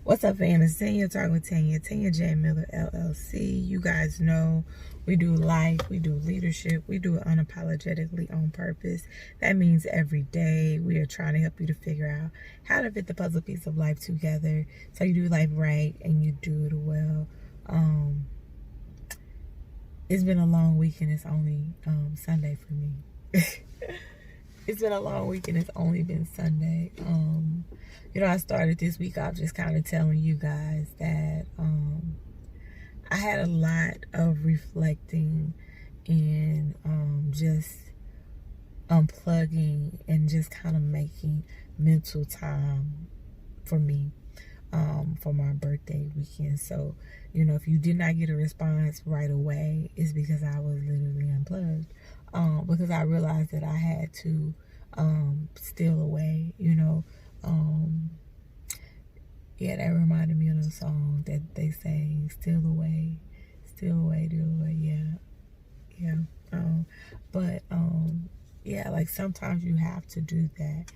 What's up, fam? It's Tanya talking with Tanya J Miller LLC. You guys know we do life, we do leadership, we do it unapologetically on purpose. That means every day we are trying to help you to figure out how to fit the puzzle piece of life together so you do life right and you do it well. It's been a long week and it's only Sunday for me. It's been a long week and it's only been Sunday. I started this week off just kind of telling you guys that I had a lot of reflecting and just unplugging and just kind of making mental time for me for my birthday weekend. So, if you did not get a response right away, it's because I was literally unplugged. Because I realized that I had to steal away, yeah, that reminded me of the song that they sang, steal away, yeah. Yeah, like sometimes you have to do that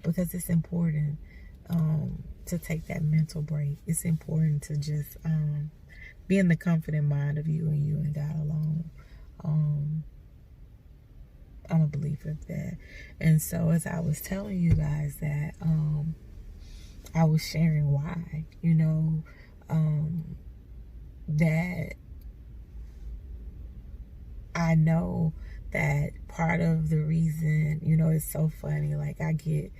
because it's important to take that mental break. It's important to just be in the confident mind of you and God alone. I'm a believer of that. And so as I was telling you guys that I was sharing why, that I know that part of the reason, it's so funny, like I get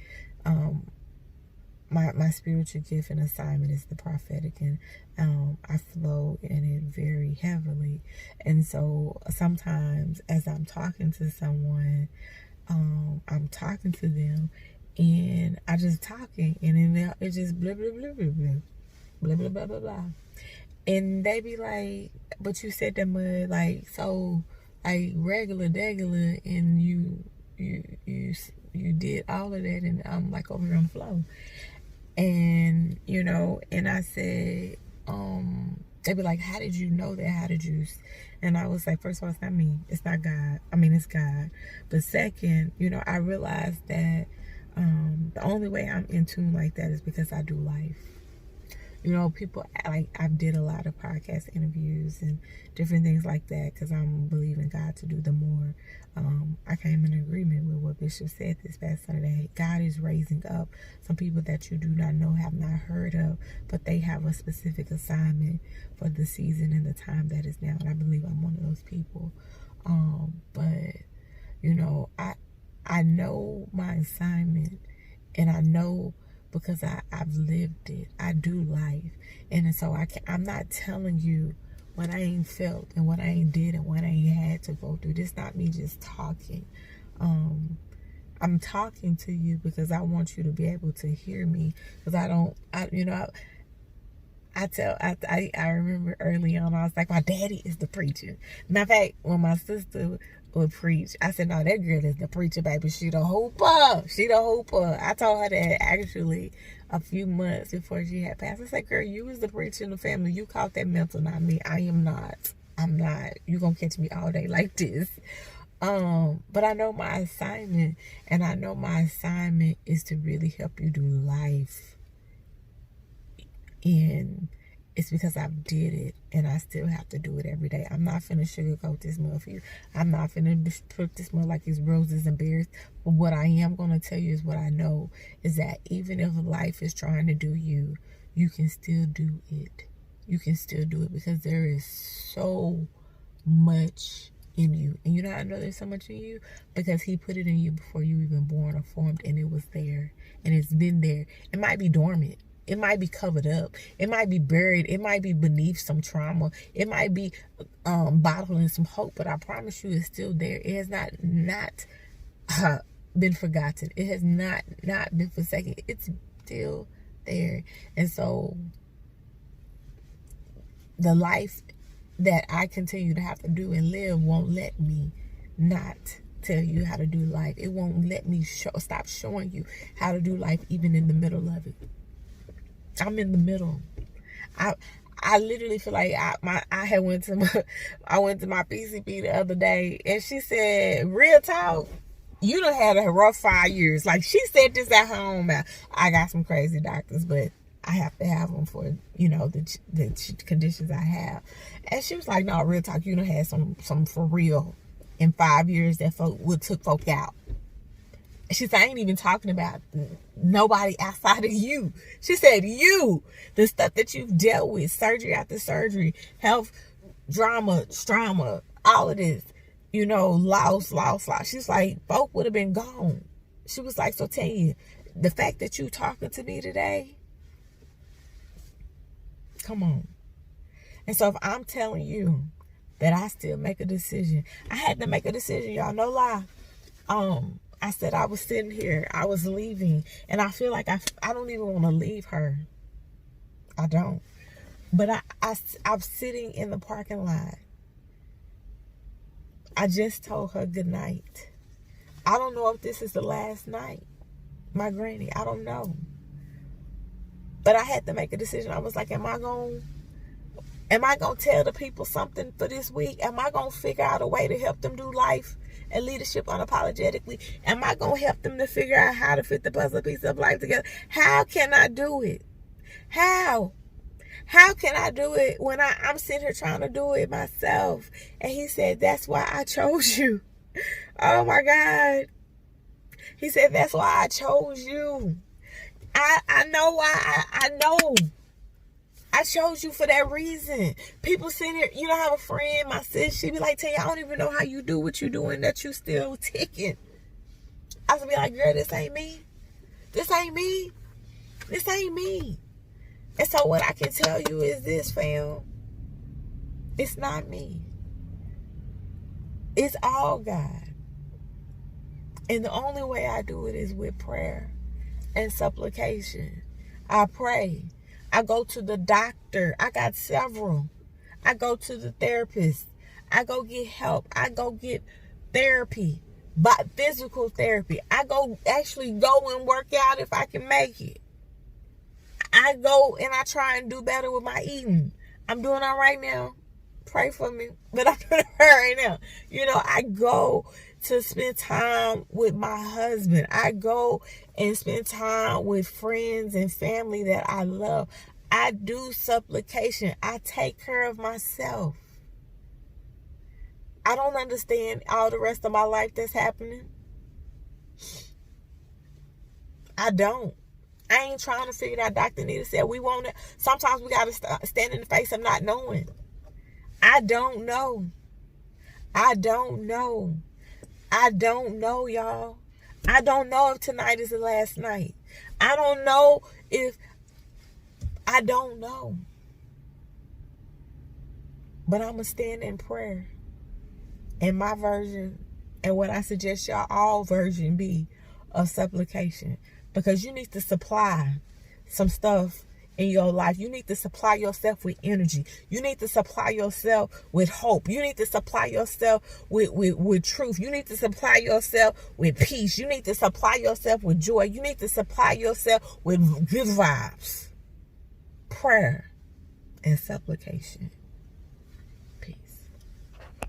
my spiritual gift and assignment is the prophetic, and I flow in it very heavily. And so sometimes as I'm talking to someone, I'm talking to them and I just talking and then it just blah blah blah blah blah blah blah blah blah blah, and they be like, but you said that mud like so like regular degular, and you did all of that, and I'm like over here on the flow. And and I said, they be like, how did you know that? How did you? And I was like, first of all, it's not me, it's not God. I mean, it's God. But second, I realized that the only way I'm in tune like that is because I do life. People, like, I did a lot of podcast interviews and different things like that because I'm believing God to do the more. I came in agreement with what Bishop said this past Sunday. God is raising up some people that you do not know, have not heard of, but they have a specific assignment for the season and the time that is now. And I believe I'm one of those people. But I know my assignment, and I know because I've lived it. I do life. And so I'm not telling you what I ain't felt and what I ain't did and what I ain't had to go through. This not me just talking. I'm talking to you because I want you to be able to hear me, because I remember early on, I was like, my daddy is the preacher. Matter of fact, when my sister would preach, I said, no, that girl is the preacher, baby. She the hooper. I told her that actually a few months before she had passed. I said, girl, you was the preacher in the family. You caught that mental, not me. I am not. I'm not. You gonna catch me all day like this. But I know my assignment, and I know my assignment is to really help you do life. And it's because I did it, and I still have to do it every day. I'm not finna sugarcoat this mud for you. I'm not finna put this mud like it's roses and berries. But what I am gonna tell you is what I know is that even if life is trying to do you, you can still do it. You can still do it because there is so much in you. And I know there's so much in you because he put it in you before you even born or formed, and it was there, and it's been there. It might be dormant. It might be covered up. It might be buried. It might be beneath some trauma. It might be bottled in some hope. But I promise you, it's still there. It has not been forgotten. It has not been forsaken. It's still there. And so the life that I continue to have to do and live won't let me not tell you how to do life. It won't let me stop showing you how to do life, even in the middle of it. I'm in the middle. I literally feel like I went to my PCP the other day, and she said, real talk, you done had a rough 5 years. Like, she said this at home. I got some crazy doctors, but I have to have them for, you know, the conditions I have. And she was like, no, real talk, you done had some for real in 5 years that took folk out. She said, I ain't even talking about nobody outside of you. She said, you, the stuff that you've dealt with, surgery after surgery, health, drama, trauma, all of this, you know, loss. She's like, folk would have been gone. She was like, so Tanya, the fact that you talking to me today, come on. And so if I'm telling you that I still make a decision, I had to make a decision, y'all, no lie. I said I was sitting here, I was leaving, and I feel like I don't even want to leave her. I don't. But I'm sitting in the parking lot. I just told her good night. I don't know if this is the last night. My granny, I don't know. But I had to make a decision. I was like, am I going to tell the people something for this week? Am I going to figure out a way to help them do life and leadership unapologetically? Am I going to help them to figure out how to fit the puzzle piece of life together? How can I do it? How can I do it when I'm sitting here trying to do it myself? And he said, that's why I chose you. Oh my God. He said, that's why I chose you. I know why. I know. I chose you for that reason. People sitting here, you know, I have a friend, my sis, she be like, Tanya, I don't even know how you do what you doing, that you still ticking. I was be like, girl, this ain't me. This ain't me. This ain't me. And so what I can tell you is this, fam. It's not me. It's all God. And the only way I do it is with prayer and supplication. I pray. I go to the doctor. I got several. I go to the therapist. I go get help. I go get therapy, but physical therapy. I actually go and work out if I can make it. I go and I try and do better with my eating. I'm doing all right now. Pray for me. But I'm doing all right now. You know, I go to spend time with my husband. I go and spend time with friends and family that I love. I do supplication. I take care of myself. I don't understand all the rest of my life that's happening. I don't. I ain't trying to figure it out. Dr. Nita said we want it. Sometimes we got to stand in the face of not knowing. I don't know. I don't know. I don't know, y'all. I don't know if tonight is the last night. I don't know if... I don't know. But I'm going to stand in prayer. And my version, and what I suggest y'all all version be of supplication. Because you need to supply some stuff in your life. You need to supply yourself with energy. You need to supply yourself with hope. You need to supply yourself with truth. You need to supply yourself with peace. You need to supply yourself with joy. You need to supply yourself with good vibes. Prayer and supplication.